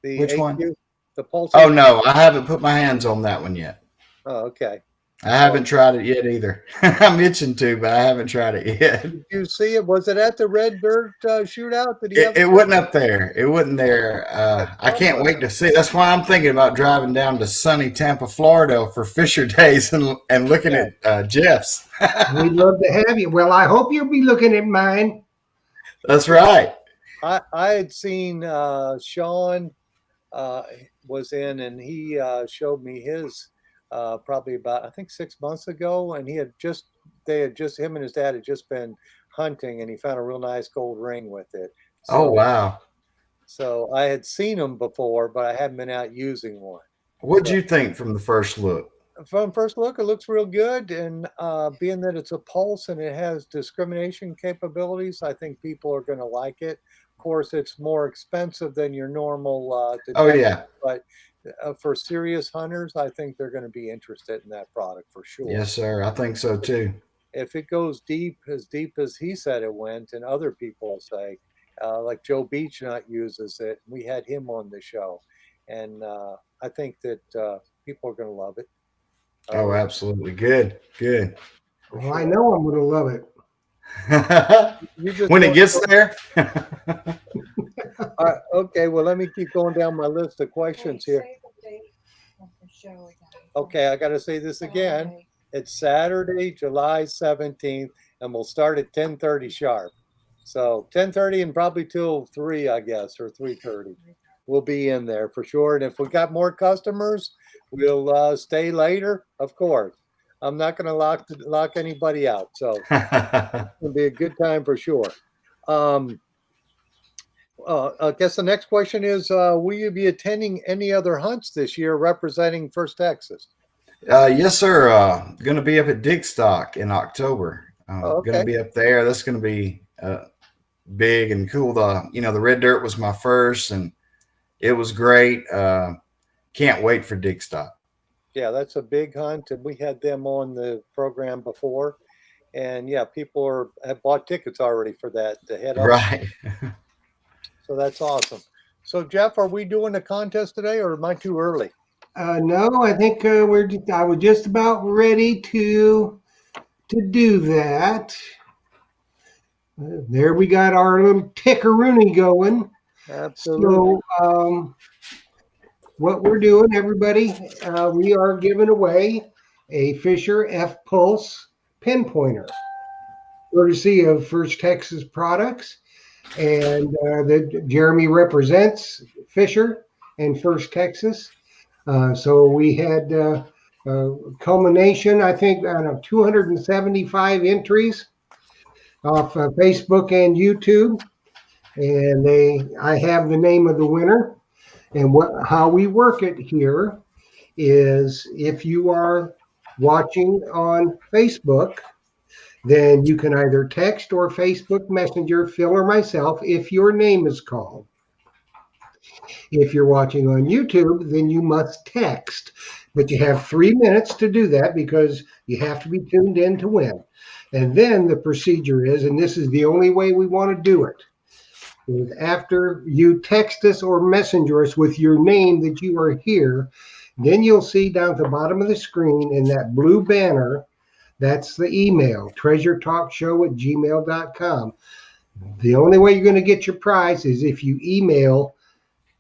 Which AQ, one? The Pulse. Oh, no, I haven't put my hands on that one yet. Oh, okay. I haven't tried it yet either. I'm itching to, but I haven't tried it yet. Did you see it? Was it at the Red Dirt Shootout? It wasn't up there. It wasn't there. I can't wait to see. That's why I'm thinking about driving down to sunny Tampa, Florida for Fisher Days and looking at Jeff's. We'd love to have you. Well, I hope you'll be looking at mine. That's right. I had seen Sean was in, and he showed me his probably about, I think, 6 months ago, and him and his dad had just been hunting, and he found a real nice gold ring with it. So, oh, wow. So I had seen them before, but I hadn't been out using one. What'd you think from the first look? From first look, it looks real good, and being that it's a pulse and it has discrimination capabilities, I think people are going to like it. Of course, it's more expensive than your normal detector, oh, yeah. But for serious hunters, I think they're going to be interested in that product for sure. Yes, sir. I think so, too. If it goes deep as he said it went, and other people say, like Joe Beechnut uses it, we had him on the show, and I think that people are going to love it. Oh, absolutely. Good. Well, sure. I know I'm going to love it. When it gets there. Okay, well, let me keep going down my list of questions here. Okay, I got to say this again. It's Saturday, July 17th, and we'll start at 10:30 sharp. So 10:30 and probably till 3, I guess, or 3:30. We'll be in there for sure. And if we got more customers, we'll stay later, of course. I'm not going to lock anybody out. So it'll be a good time for sure. Um, I guess the next question is, will you be attending any other hunts this year representing First Texas? Yes, sir. Going to be up at Digstock in October. Okay. Going to be up there. That's going to be big and cool. The red dirt was my first, and it was great. Can't wait for Digstock. Yeah, that's a big hunt, and we had them on the program before. And yeah, people have bought tickets already for that to head up. Right. So that's awesome. So Jeff, are we doing a contest today, or am I too early? No, I think I was just about ready to do that. There we got our little tickaroony going. Absolutely. So what we're doing, everybody, we are giving away a Fisher F Pulse pinpointer, courtesy of First Texas Products, and that Jeremy represents Fisher and First Texas. So we had a culmination, I think, of 275 entries off Facebook and YouTube, and I have the name of the winner. And how we work it here is, if you are watching on Facebook, then you can either text or Facebook Messenger Phil or myself if your name is called. If you're watching on YouTube, then you must text, but you have 3 minutes to do that because you have to be tuned in to win. And then the procedure is, and this is the only way we want to do it, is after you text us or messenger us with your name that you are here, then you'll see down at the bottom of the screen in that blue banner, that's the email, treasuretalkshow@gmail.com. The only way you're going to get your prize is if you email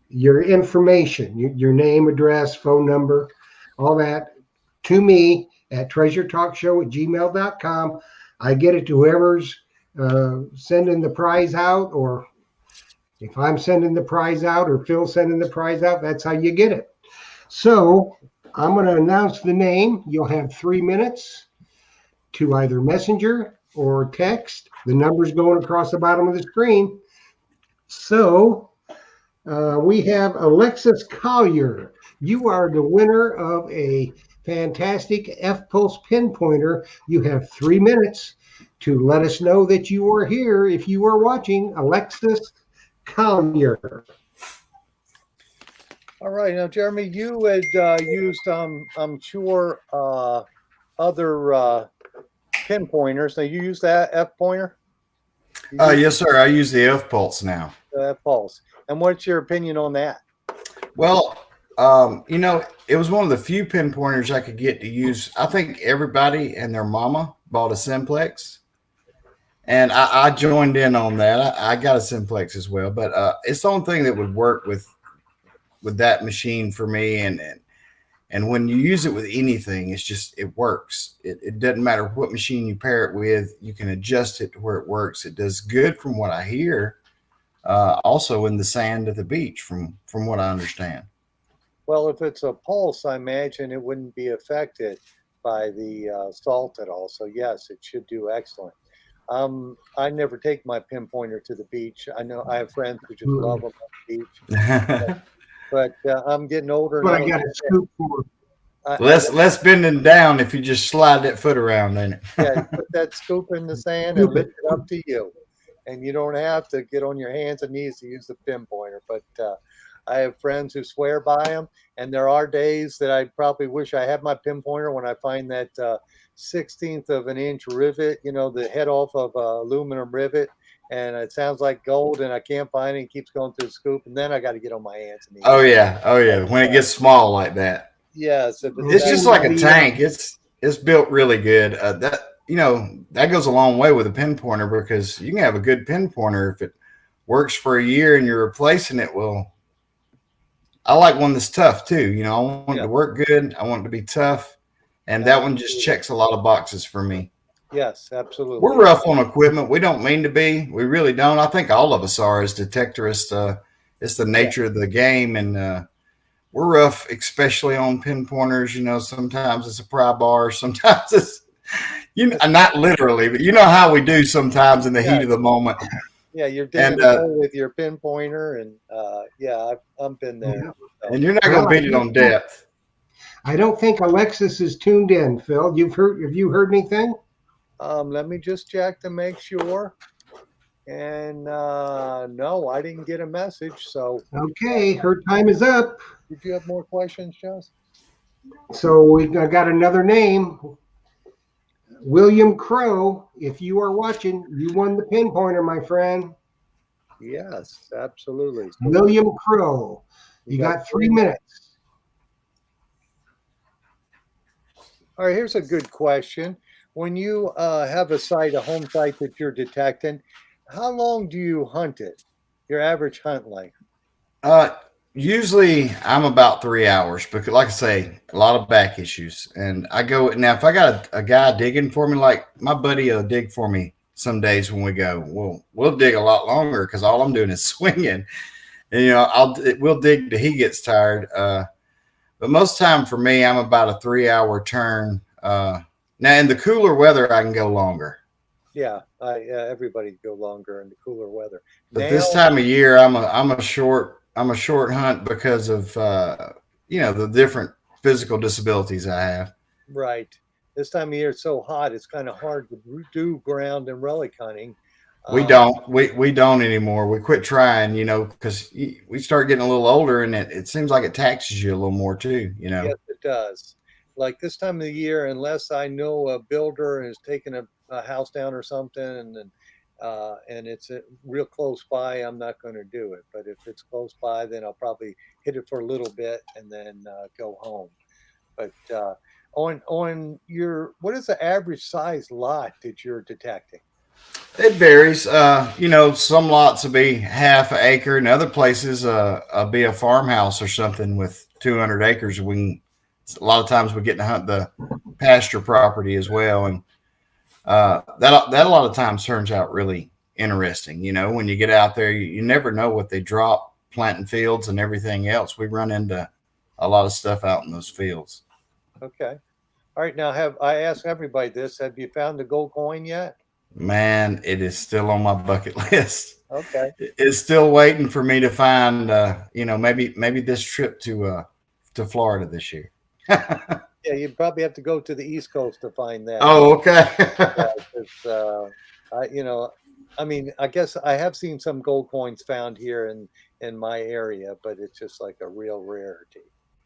your information, your name, address, phone number, all that, to me at treasuretalkshow@gmail.com. I get it to whoever's sending the prize out, or if I'm sending the prize out or Phil's sending the prize out, that's how you get it. So I'm going to announce the name. You'll have 3 minutes to either messenger or text. The number's going across the bottom of the screen. So we have Alexis Collier. You are the winner of a fantastic F-Pulse pinpointer. You have 3 minutes to let us know that you are here. If you are watching, Alexis Collier. All right. Now, Jeremy, you had used, I'm sure, other pinpointers. Now, you use that F-pointer? Yes, sir. I use the F-Pulse now. F-Pulse. And what's your opinion on that? Well, it was one of the few pinpointers I could get to use. I think everybody and their mama bought a Simplex, and I joined in on that. I got a Simplex as well, but it's the only thing that would work with that machine for me. And when you use it with anything, it works. It doesn't matter what machine you pair it with. You can adjust it to where it works. It does good from what I hear. Also in the sand at the beach, from what I understand. Well, if it's a pulse, I imagine it wouldn't be affected by the salt at all. So yes, it should do excellent. I never take my pinpointer to the beach. I know I have friends who just love them on the beach, but I'm getting older. But I got a scoop for. Less bending down if you just slide that foot around in it. Yeah, you put that scoop in the sand and lift it up to you. And you don't have to get on your hands and knees to use the pinpointer. But I have friends who swear by them. And there are days that I probably wish I had my pinpointer when I find that 16th of an inch rivet, the head off of aluminum rivet. And it sounds like gold, and I can't find it. And keeps going through the scoop. And then I got to get on my hands and knees. Oh, yeah. When it gets small like that. Yes. It's just like a tank. It's built really good. That goes a long way with a pinpointer, because you can have a good pinpointer if it works for a year and you're replacing it. Well, I like one that's tough too. I want it to work good. I want it to be tough. And that one just checks a lot of boxes for me. Yes, absolutely. We're rough on equipment. We don't mean to be. We really don't. I think all of us are as detectorists. It's the nature of the game, and we're rough, especially on pinpointers. You know, sometimes it's a pry bar, sometimes it's not literally, but you know how we do sometimes in the heat of the moment. Yeah, you're digging a hole with your pinpointer, and I've been there. Yeah. And you're not going to beat it on depth. I don't think Alexis is tuned in, Phil. Have you heard anything? Let me just check to make sure. And no, I didn't get a message. So okay, her time is up. Did you have more questions, Jess? So we got another name, William Crow. If you are watching, you won the pinpointer, my friend. Yes, absolutely. William Crow. You got 3 minutes. All right, here's a good question. When you have a home site that you're detecting, how long do you hunt it? Your average hunt length? Usually I'm about 3 hours because, like I say, a lot of back issues. And I go now. If I got a guy digging for me, like my buddy will dig for me some days when we go. We'll dig a lot longer because all I'm doing is swinging. And we'll dig till he gets tired. But most time for me, I'm about a 3 hour turn. Now in the cooler weather, I can go longer. Yeah, everybody go longer in the cooler weather. But this time of year, I'm a short hunt because of the different physical disabilities I have. Right. This time of year it's so hot, it's kind of hard to do ground and relic hunting. We don't anymore. We quit trying, because we start getting a little older, and it seems like it taxes you a little more too. Yes, it does. Like this time of the year, unless I know a builder is taking a house down or something, and it's real close by, I'm not going to do it. But if it's close by, then I'll probably hit it for a little bit and then go home. But on your, what is the average size lot that you're detecting? It varies. Some lots will be half an acre, and other places be a farmhouse or something with 200 acres. A lot of times we get to hunt the pasture property as well, and that a lot of times turns out really interesting. When you get out there, you never know what they drop, planting fields and everything else. We run into a lot of stuff out in those fields. Okay. All right. Now, I asked everybody this. Have you found the gold coin yet? Man, it is still on my bucket list. Okay. It's still waiting for me to find, maybe this trip to Florida this year. Yeah, you'd probably have to go to the East Coast to find that. Oh, okay. I guess I have seen some gold coins found here in my area, but it's just like a real rarity.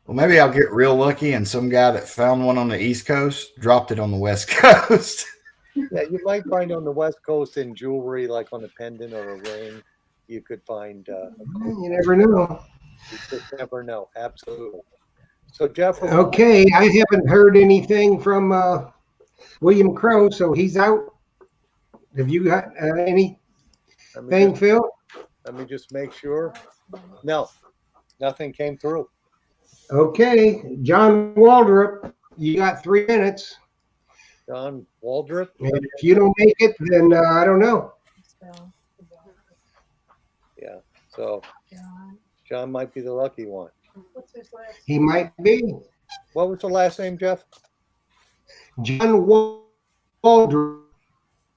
Well, maybe I'll get real lucky, and some guy that found one on the East Coast dropped it on the West Coast. Yeah, you might find on the West Coast in jewelry, like on a pendant or a ring. You could find. You never know. You just never know. Absolutely. So, Jeff. Okay, I haven't heard anything from William Crow, so he's out. Have you got anything, Phil? Let me just make sure. No, nothing came through. Okay, John Waldrop, you got 3 minutes. John Waldrop. And if you don't make it, then I don't know. Yeah, so John might be the lucky one. He might be. What was the last name, Jeff? John Waldrop.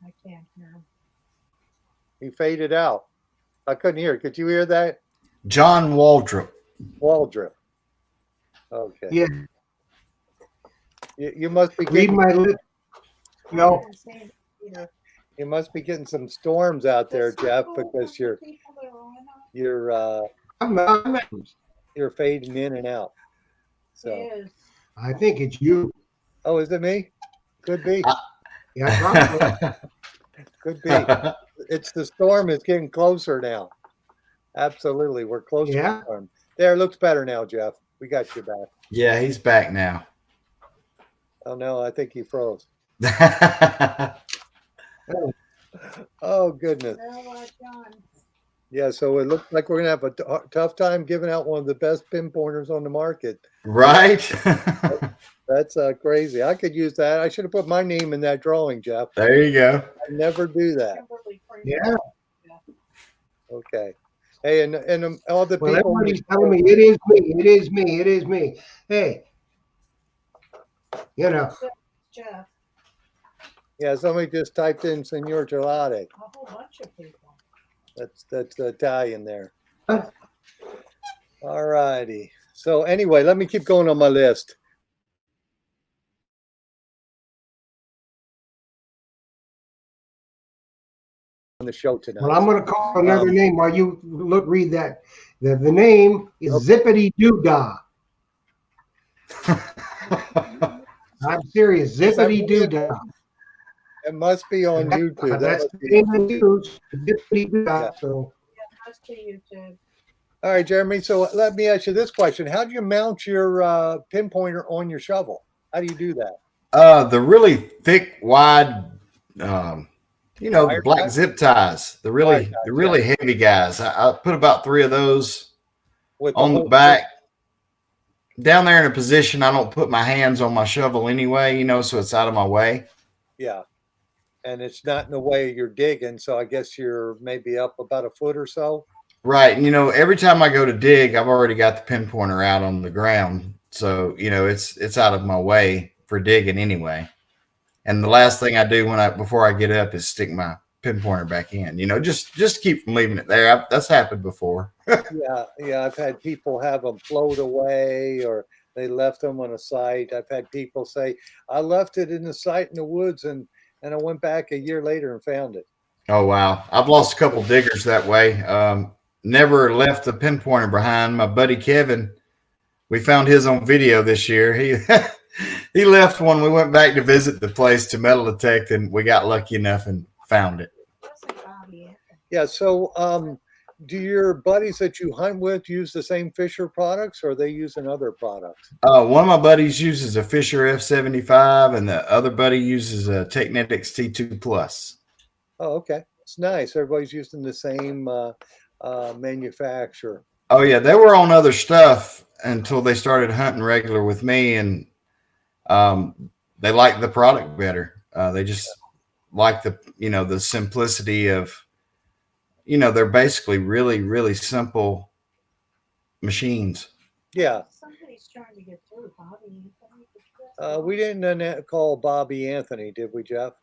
I can't hear him. He faded out. I couldn't hear. Could you hear that? John Waldrop. Waldrop. Okay. Yeah. You must be Read getting, my lips. No. you must be getting some storms out there, Jeff, because you're fading in and out. So I think it's you. Oh, is it me? Could be. Yeah, probably. Could be. It's the storm is getting closer now. Absolutely. We're closer to the storm. There, looks better now, Jeff. We got you back. Yeah, he's back now. Oh no, I think he froze. Oh goodness. Yeah, so it looks like we're gonna have a tough time giving out one of the best pinpointers on the market. Right? That's crazy. I could use that. I should have put my name in that drawing, Jeff. There you go. I never do that. Kimberly Freeman. Yeah. Okay. Hey, and all the Well, people. everybody's telling me it is me. It is me. It is me. Hey, you know. Jeff, Yeah, somebody just typed in Signor Gelati. a whole bunch of people. That's the Italian there. Huh? All righty. So anyway, let me keep going on my list. On the show tonight. Well, I'm going to call another name while you read that. The name is Zippity Doo Dah. I'm serious. Zippity Doo Dah. It must be on YouTube. That's the name of the news. Zippity Doo Dah. So. Yeah, that's to YouTube. All right, Jeremy. So let me ask you this question: how do you mount your pinpointer on your shovel? How do you do that? The really thick, wide, the black ties? zip ties, the really heavy guys. I put about 3 of those With on the whole back. Down there in a position I don't put my hands on my shovel anyway, so it's out of my way. Yeah. And it's not in the way you're digging, so I guess you're maybe up about a foot or so. Right. Every time I go to dig, I've already got the pinpointer out on the ground. So, it's out of my way for digging anyway. And the last thing I do before I get up is stick my pinpointer back in, just keep from leaving it there. That's happened before. Yeah. I've had people have them float away or they left them on a site. I've had people say, I left it in the site in the woods and I went back a year later and found it. Oh, wow. I've lost a couple diggers that way. Never left the pinpointer behind. My buddy Kevin, we found his on video this year. He left one. We went back to visit the place to metal detect, and we got lucky enough and found it. Yeah. So, do your buddies that you hunt with use the same Fisher products, or are they using other products? One of my buddies uses a Fisher F75, and the other buddy uses a Technetics T2 Plus. Oh, okay. It's nice. Everybody's using the same manufacturer. Oh, yeah. They were on other stuff until they started hunting regular with me, and they liked the product better. They just like the simplicity of, they're basically really, really simple machines. Yeah. Somebody's trying to get through, Bobby. We didn't call Bobby Anthony, did we, Jeff?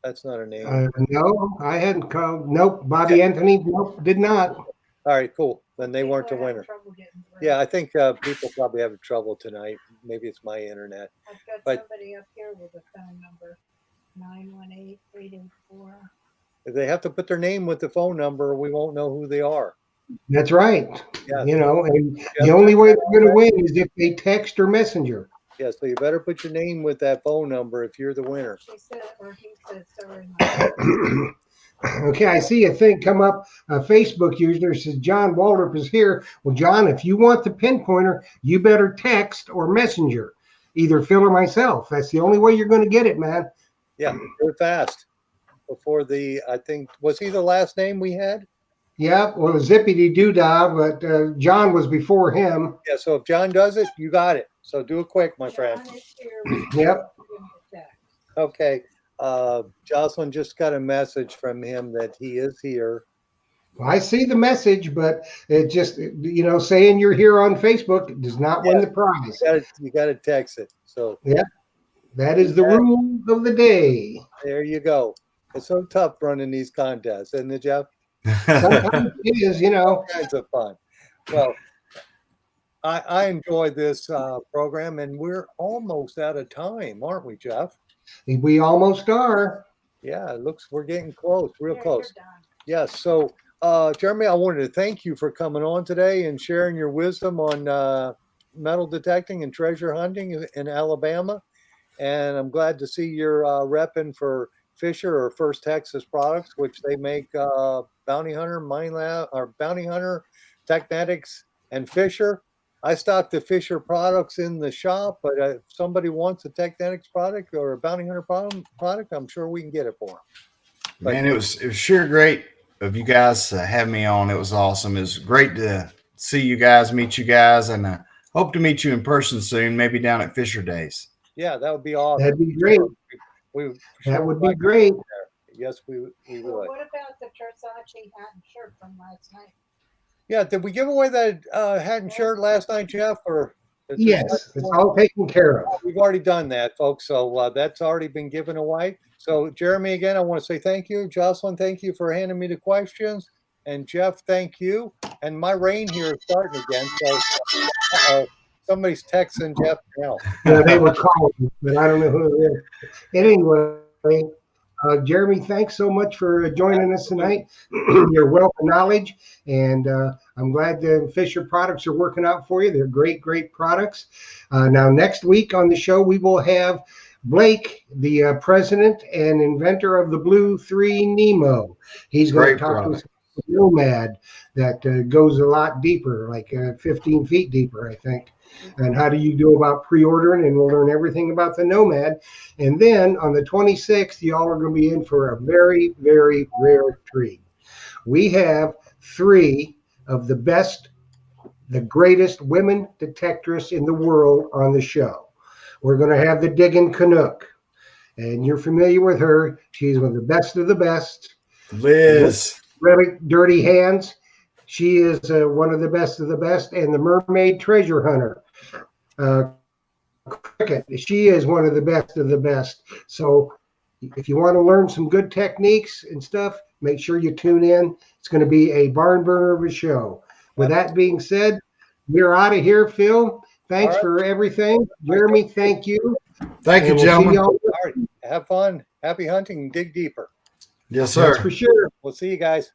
That's not a name. No, I hadn't called. Nope. Bobby Anthony. Nope, did not. All right, cool. Then they weren't the winner. Yeah, I think people probably having trouble tonight. Maybe it's my internet. I've got somebody up here with a phone number, 918-884. If they have to put their name with the phone number, we won't know who they are. That's right. Yeah. And the only way they're going to win is if they text or messenger. Yeah, so you better put your name with that phone number if you're the winner. She said, or he said, sorry. Okay, I see a thing come up. A Facebook user says John Waldrop is here. Well, John, if you want the pinpointer, you better text or messenger, either Phil or myself. That's the only way you're going to get it, man. Yeah, do it fast. Before I think, was he the last name we had? Yeah, well, Zippity Doo Dah, but John was before him. Yeah, so if John does it, you got it. So do it quick, my friend. Yep. Okay. Jocelyn just got a message from him that he is here. Well, I see the message, but it just, saying you're here on Facebook does not win the prize. You got to text it. So yeah, that is the rule of the day. There you go. It's so tough running these contests, isn't it, Jeff? Sometimes it is, All kinds of fun. Well, I enjoy this program, and we're almost out of time, aren't we, Jeff? We almost are. Yeah, it looks we're getting close, real close. Yes. So, Jeremy, I wanted to thank you for coming on today and sharing your wisdom on metal detecting and treasure hunting in Alabama. And I'm glad to see you're repping for Fisher or First Texas Products, which they make Bounty Hunter, Mine Lab, or Bounty Hunter, Technetics, and Fisher. I stock the Fisher products in the shop, but if somebody wants a Technetics product or a Bounty Hunter product, I'm sure we can get it for them. Man, it was sure great of you guys having me on. It was awesome. It was great to see you guys, meet you guys, and hope to meet you in person soon, maybe down at Fisher Days. Yeah, that would be awesome. That'd be great. We That would be great. Yes, we So would. what about the Versace hat and shirt from last night? Yeah, did we give away that hat and shirt last night, Jeff? Or Yes, it's all taken care of. We've already done that, folks. So that's already been given away. So Jeremy, again, I want to say thank you. Jocelyn, thank you for handing me the questions. And Jeff, thank you. And my rain here is starting again. So somebody's texting Jeff now. Yeah, they were calling, but I don't know who it is. Anyway, Jeremy, thanks so much for joining us tonight. Your wealth of knowledge, and I'm glad the Fisher products are working out for you. They're great, great products. Now, next week on the show, we will have Blake, the president and inventor of the Blue 3 Nemo. He's going to talk to us about the Nomad that goes a lot deeper, like 15 feet deeper, I think. And how do you do about pre-ordering? And we'll learn everything about the Nomad. And then on the 26th, y'all are going to be in for a very, very rare treat. We have 3 of the best, the greatest women detectorists in the world on the show. We're going to have the Diggin' Canuck. And you're familiar with her. She's one of the best of the best. Liz. Really dirty hands. She is one of the best of the best. And the Mermaid Treasure Hunter. Cricket. She is one of the best of the best. So if you want to learn some good techniques and stuff, make sure you tune in. It's going to be a barn burner of a show. With that being said, we're out of here, Phil. Thanks for everything. Jeremy, thank you. Thank you, And we'll see gentlemen. y'all. All right. Have fun. Happy hunting and dig deeper. Yes, sir. That's for sure. We'll see you guys.